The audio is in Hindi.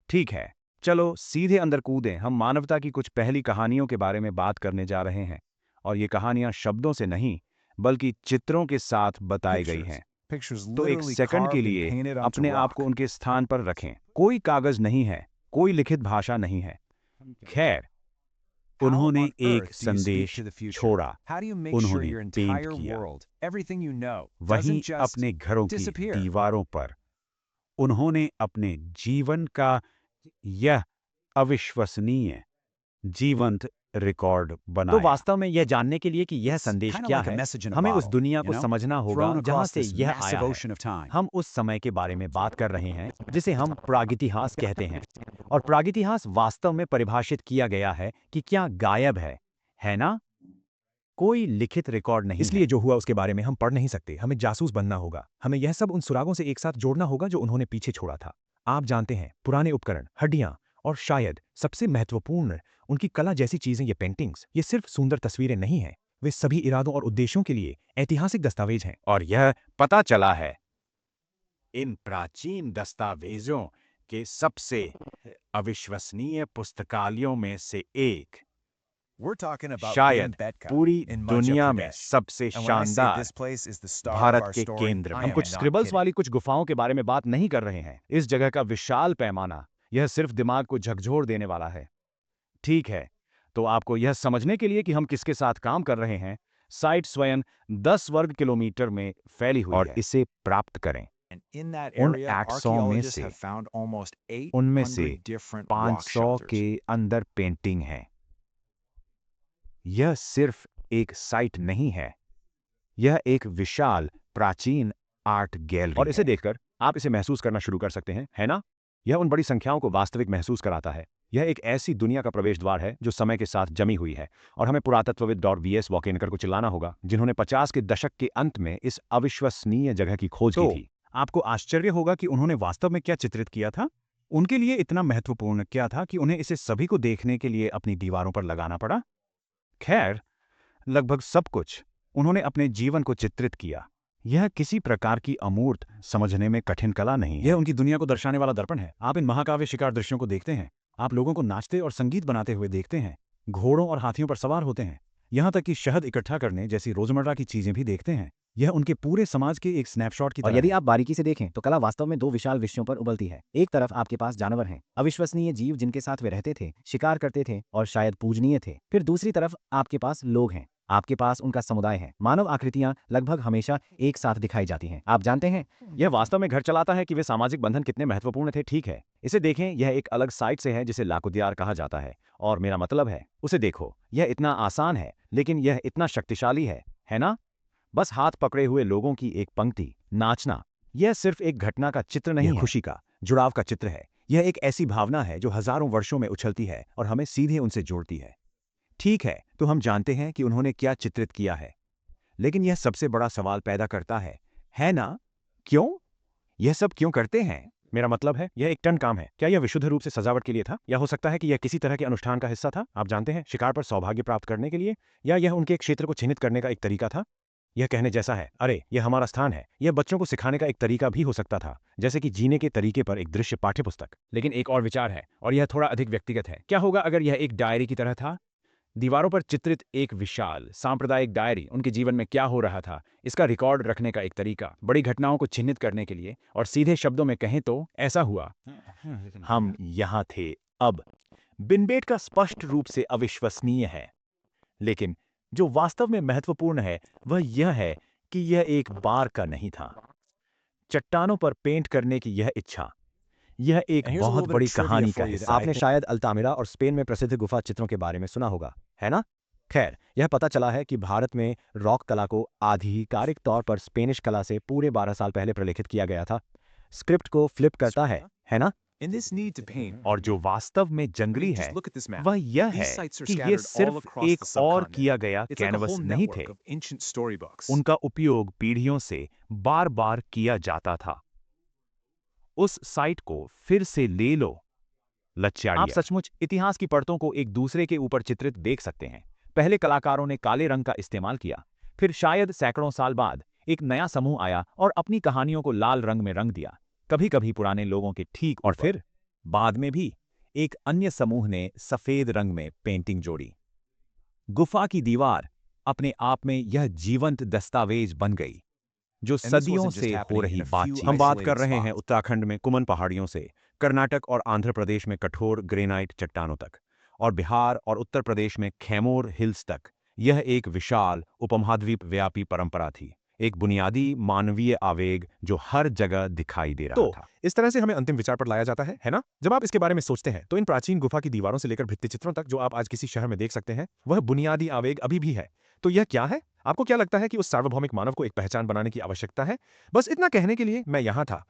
ठीक है, चलो सीधे अंदर कूदें। हम मानवता की कुछ पहली कहानियों के बारे में बात करने जा रहे हैं, और ये कहानियां शब्दों से नहीं बल्कि चित्रों के साथ बताई गई हैं। तो एक सेकंड के लिए अपने आप को उनके स्थान पर रखें। कोई कागज नहीं है, कोई लिखित भाषा नहीं है। खैर, उन्होंने एक संदेश छोड़ा, उन्होंने पेंट किया, वहीं अपने घरों की दीवारों पर उन्होंने अपने जीवन का यह अविश्वसनीय जीवंत रिकॉर्ड तो बनाया। वास्तव में यह जानने के लिए कि यह संदेश क्या है, हमें उस दुनिया को समझना होगा जहां से यह आया है। हम उस समय के बारे में बात कर रहे हैं जिसे हम प्रागैतिहास कहते हैं, और प्रागैतिहास वास्तव में परिभाषित किया गया है कि क्या गायब है ना? कोई लिखित रिकॉर्ड नहीं इसलिए है। जो हुआ उसके बारे में हम पढ़ नहीं सकते, हमें जासूस बनना होगा। हमें यह सब उन सुरागों से एक साथ जोड़ना होगा जो उन्होंने पीछे छोड़ा था। आप जानते हैं, पुराने उपकरण, हड्डियां, और शायद सबसे महत्वपूर्ण उनकी कला जैसी चीजें, ये पेंटिंग्स, ये सिर्फ सुंदर तस्वीरें नहीं हैं, वे सभी इरादों और उद्देश्यों के लिए ऐतिहासिक दस्तावेज हैं। और यह पता चला है इन प्राचीन दस्तावेजों के सबसे अविश्वसनीय पुस्तकालयों में से एक, शायद पूरी दुनिया में सबसे शानदार, भारत के केंद्र में। हम कुछ स्क्रिबल्स वाली कुछ गुफाओं के बारे में बात नहीं कर रहे हैं। इस जगह का विशाल पैमाना, यह सिर्फ दिमाग को झकझोर देने वाला है। ठीक है, तो आपको यह समझने के लिए कि हम किसके साथ काम कर रहे हैं, साइट स्वयं 10 वर्ग किलोमीटर में फैली हुई और है। इसे प्राप्त करें। उन 800 में से उनमें से 500 के अंदर पेंटिंग है। यह सिर्फ एक साइट नहीं है, यह एक विशाल प्राचीन आर्ट गैलरी और इसे है। देखकर आप इसे महसूस करना शुरू कर सकते हैं, है ना? यह उन बड़ी संख्याओं को वास्तविक महसूस कराता है। यह एक ऐसी दुनिया का प्रवेश द्वार है जो समय के साथ जमी हुई है, और हमें पुरातत्वविद वी.एस. वॉकेनकर को चिल्लाना होगा, जिन्होंने 50 के दशक के अंत में इस अविश्वसनीय जगह की खोज की थी। आपको आश्चर्य होगा कि उन्होंने वास्तव में क्या चित्रित किया था। उनके लिए इतना महत्वपूर्ण क्या था कि उन्हें इसे सभी को देखने के लिए अपनी दीवारों पर लगाना पड़ा। खैर, लगभग सब कुछ। उन्होंने अपने जीवन को चित्रित किया। यह किसी प्रकार की अमूर्त, समझने में कठिन कला नहीं है। यह उनकी दुनिया को दर्शाने वाला दर्पण है। आप इन महाकाव्य शिकार दृश्यों को देखते हैं, आप लोगों को नाचते और संगीत बनाते हुए देखते हैं, घोड़ों और हाथियों पर सवार होते हैं, यहाँ तक कि शहद इकट्ठा करने जैसी रोजमर्रा की चीजें भी देखते हैं। यह उनके पूरे समाज के एक स्नैपशॉट की और तरह यदि है। आप बारीकी से देखें तो कला वास्तव में दो विशाल विषयों पर उबलती है। एक तरफ आपके पास जानवर हैं, अविश्वसनीय जीव जिनके साथ वे रहते थे, शिकार करते थे और शायद पूजनीय थे। फिर दूसरी तरफ आपके पास लोग हैं, आपके पास उनका समुदाय है। मानव आकृतियां लगभग हमेशा एक साथ दिखाई जाती हैं। आप जानते हैं, यह वास्तव में घर चलाता है कि वे सामाजिक बंधन कितने महत्वपूर्ण थे। ठीक है, इसे देखें, यह एक अलग साइट से है जिसे लाकुदियार कहा जाता है, और मेरा मतलब है, उसे देखो, यह इतना आसान है, लेकिन यह इतना शक्तिशाली है ना? बस हाथ पकड़े हुए लोगों की एक पंक्ति, नाचना। यह सिर्फ एक घटना का चित्र नहीं यह है, खुशी का, जुड़ाव का चित्र है। यह एक ऐसी भावना है जो हजारों वर्षों में उछलती है और हमें सीधे उनसे जोड़ती है। ठीक है, तो हम जानते हैं कि उन्होंने क्या चित्रित किया है, लेकिन यह सबसे बड़ा सवाल पैदा करता है ना? क्यों? यह सब क्यों करते हैं? मेरा मतलब है, यह एक टन काम है। क्या यह विशुद्ध रूप से सजावट के लिए था, या हो सकता है कि यह किसी तरह के अनुष्ठान का हिस्सा था? आप जानते हैं, शिकार पर सौभाग्य प्राप्त करने के लिए, या यह उनके एक क्षेत्र को चिन्हित करने का एक तरीका था? यह कहने जैसा है, अरे यह हमारा स्थान है। यह बच्चों को सिखाने का एक तरीका भी हो सकता था, जैसे कि जीने के तरीके पर एक दृश्य पाठ्यपुस्तक। लेकिन एक और विचार है, और यह थोड़ा अधिक व्यक्तिगत है। क्या होगा अगर यह एक डायरी की तरह था? दीवारों पर चित्रित एक विशाल सांप्रदायिक डायरी, उनके जीवन में क्या हो रहा था, इसका रिकॉर्ड रखने का एक तरीका, बड़ी घटनाओं को चिन्हित करने के लिए। और सीधे शब्दों में कहें तो ऐसा हुआ। हम यहाँ थे अब। बिनबेट का स्पष्ट रूप से अविश्वसनीय है, लेकिन जो वास्तव में महत्वपूर्ण है वह यह है कि यह एक बार का नहीं था। चट्टानों पर पेंट करने की यह इच्छा, यह एक बहुत बड़ी कहानी का हिस्सा आपने है। शायद अल्तामिरा और स्पेन में प्रसिद्ध गुफा चित्रों के बारे में सुना होगा, है ना? खैर, यह पता चला है कि भारत में रॉक कला को आधिकारिक तौर पर स्पेनिश कला से पूरे 12 साल पहले प्रलेखित किया गया था। स्क्रिप्ट को फ्लिप करता है ना? और जो वास्तव में जंगली है वह यह है कि ये सिर्फ एक और किया गया कैनवस नहीं थे। उनका उपयोग पीढ़ियों से बार बार किया जाता था। उस साइट को फिर से ले लो, आप लच्चाड़िया। सचमुच इतिहास की परतों को एक दूसरे के ऊपर चित्रित देख सकते हैं। पहले कलाकारों ने काले रंग का इस्तेमाल किया, फिर शायद सैकड़ों साल बाद एक नया समूह आया और अपनी कहानियों को लाल रंग में रंग दिया, कभी कभी पुराने लोगों के ठीक, और फिर बाद में भी एक अन्य समूह ने सफेद रंग में पेंटिंग जोड़ी। गुफा की दीवार अपने आप में यह जीवंत दस्तावेज बन गई, जो सदियों से हो रही बातचीत। हम बात कर रहे हैं उत्तराखंड में कुमन पहाड़ियों से कर्नाटक और आंध्र प्रदेश में कठोर ग्रेनाइट चट्टानों तक, और बिहार और उत्तर प्रदेश में खैमोर हिल्स तक। यह एक विशाल उपमहाद्वीप व्यापी परंपरा थी, एक बुनियादी मानवीय आवेग जो हर जगह दिखाई दे रहा था। इस तरह से हमें अंतिम विचार पर लाया जाता है ना? जब आप इसके बारे में सोचते हैं तो इन प्राचीन गुफा की दीवारों से लेकर भित्तिचित्रों तक जो आप आज किसी शहर में देख सकते हैं, वह बुनियादी आवेग अभी भी है। तो यह क्या है? आपको क्या लगता है कि उस सार्वभौमिक मानव को एक पहचान बनाने की आवश्यकता है? बस इतना कहने के लिए मैं यहाँ था